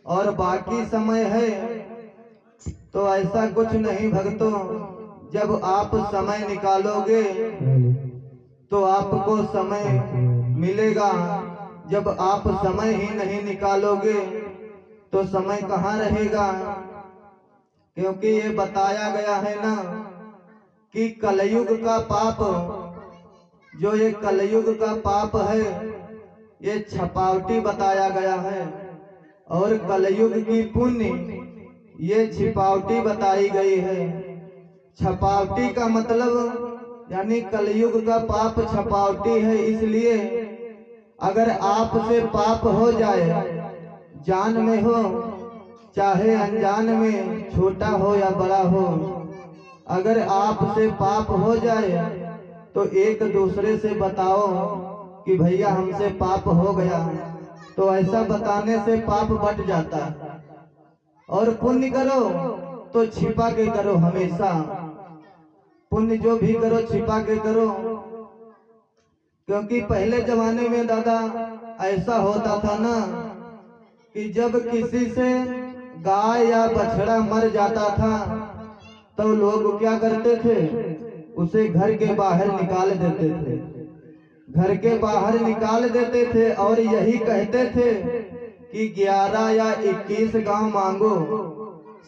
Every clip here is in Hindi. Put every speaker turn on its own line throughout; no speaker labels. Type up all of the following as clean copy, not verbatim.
और बाकी समय है तो ऐसा कुछ नहीं भक्तों। जब आप समय निकालोगे तो आपको समय मिलेगा। जब आप समय ही नहीं निकालोगे तो समय कहाँ रहेगा। क्योंकि ये बताया गया है ना कि कलयुग का पाप, जो ये कलयुग का पाप है ये छपावटी बताया गया है, और कलयुग की पुण्य ये छिपावटी बताई गई है। छपावटी का मतलब यानी कलयुग का पाप छपावटी है। इसलिए अगर आपसे पाप हो जाए, जान में हो चाहे अनजान में, छोटा हो या बड़ा हो, अगर आपसे पाप हो जाए तो एक दूसरे से बताओ कि भैया हमसे पाप हो गया। तो ऐसा बताने से पाप बट जाता है। और पुण्य करो तो छिपा के करो हमेशा। पुण्य जो भी करो छिपा के करो। क्योंकि पहले जमाने में दादा ऐसा होता था ना कि जब किसी से गाय या बछड़ा मर जाता था तो लोग क्या करते थे, उसे घर के बाहर निकाल देते थे। घर के बाहर निकाल देते थे और यही कहते थे कि 11 या 21 गांव मांगो,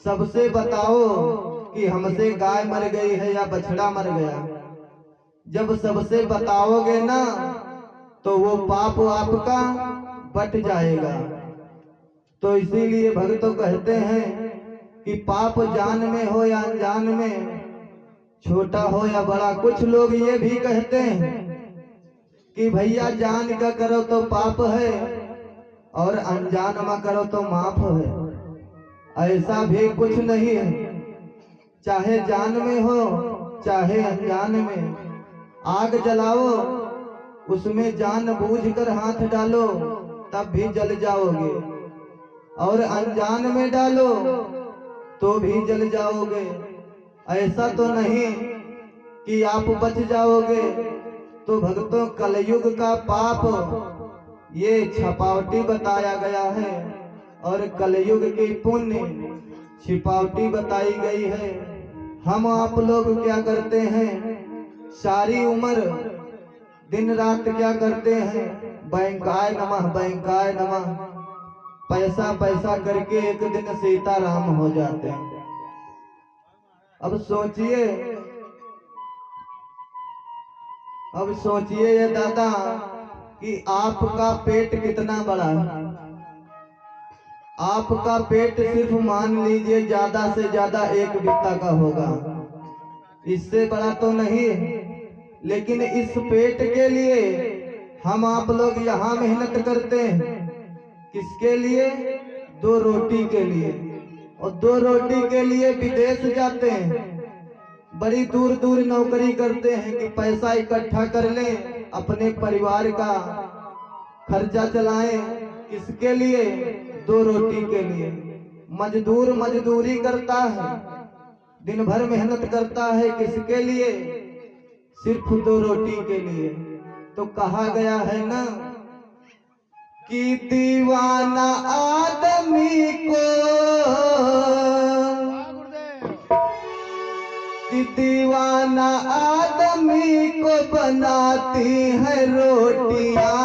सबसे बताओ कि हमसे गाय मर गई है या बछड़ा मर गया। जब सबसे बताओगे ना तो वो पाप आपका बट जाएगा। तो इसीलिए भक्तों कहते हैं कि पाप जान में हो या अनजान में, छोटा हो या बड़ा। कुछ लोग ये भी कहते हैं कि भैया जान का करो तो पाप है और अनजान में करो तो माफ है। ऐसा भी कुछ नहीं है। चाहे जान में हो चाहे अनजान में, आग जलाओ उसमें जानबूझकर हाथ डालो तब भी जल जाओगे, और अनजान में डालो तो भी जल जाओगे। ऐसा तो नहीं कि आप बच जाओगे। तो भक्तों कलयुग का पाप ये छपावटी बताया गया है और कलयुग की पुण्य छिपावटी बताई गई है। हम आप लोग क्या करते हैं, सारी उम्र दिन रात क्या करते हैं, बैंकाय नमः बैंकाय नमः, पैसा पैसा करके एक दिन सीताराम हो जाते हैं। अब सोचिए ये दादा कि आपका पेट कितना बड़ा है। आपका पेट सिर्फ मान लीजिए ज्यादा से ज्यादा 1 बित्ता का होगा, इससे बड़ा तो नहीं है। लेकिन इस पेट के लिए हम आप लोग यहाँ मेहनत करते हैं। किसके लिए? 2 रोटी के लिए। और 2 रोटी के लिए विदेश जाते हैं, बड़ी दूर दूर नौकरी करते हैं कि पैसा इकट्ठा कर लें, अपने परिवार का खर्चा चलाएं। किसके लिए? 2 रोटी के लिए। मजदूर मजदूरी करता है, दिन भर मेहनत करता है, किसके लिए? सिर्फ 2 रोटी के लिए। तो कहा गया है ना कि दीवाना आदमी को, कि दीवाना आदमी को बनाती है रोटियां,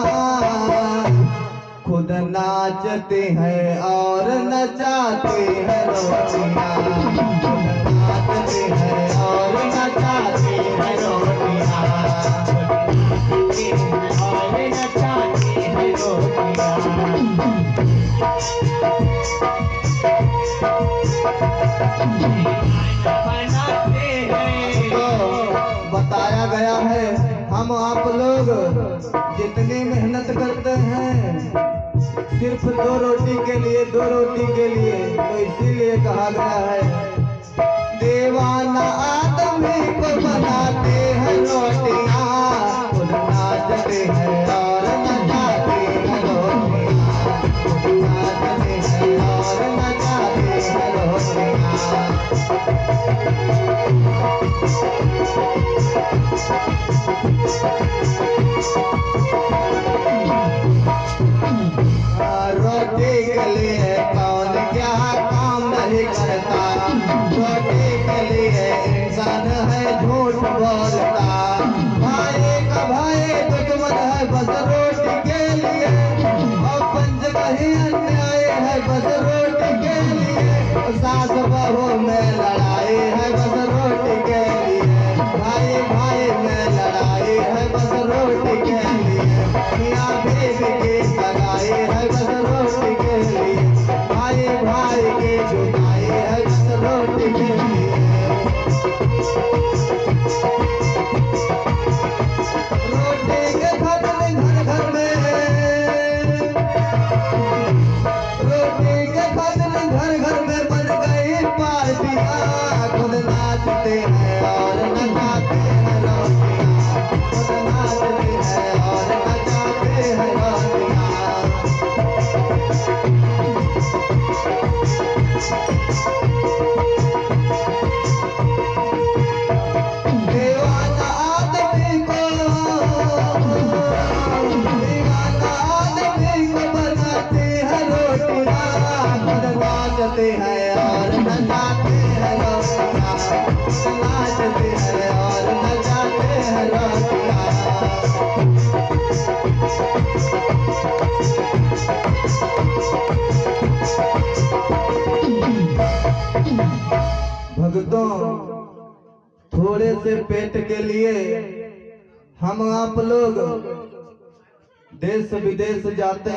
खुद नाचते हैं और नचाते हैं रोटियां, खुद नाचते हैं और नचाते हैं रोटियां, और नचाते हैं रोटियां। बताया गया है हम आप लोग जितनी मेहनत करते हैं सिर्फ 2 रोटी के लिए, 2 रोटी के लिए। तो इसीलिए कहा गया है दीवाना आदमी को बनाते हैं रोटियां, खुद नाचते हैं और नचाते हैं रोटियां, खुद नाचते हैं और नचाते हैं रोटियां। रोटी के लिए कौन है बस रोटी के लिए, सास बहू में लड़ाई है बस रोटी के लिए, भाई भाई में लड़ाई है बस रोटी के लिए, मियाँ बीवी की सगाई है बस रोटी के लिए, भाई भाई की जुदाई है बस रोटी के लिए। रोटी के खातिर घर घर में, रोटी के खातिर घर घर में बन गई पार्टियां, खुद नाचते हैं और नचाते हैं रोटियां, खुद नाचते हैं और नचाते हैं रोटियां। दीवाना आदमी को, दीवाना आदमी को बनाती है रोटियां, खुद नाचते हैं और नचाते हैं रोटियां, खुद नाचते हैं और नचाते हैं रोटियां। भक्तों, थोड़े से पेट के लिए हम आप लोग देश विदेश जाते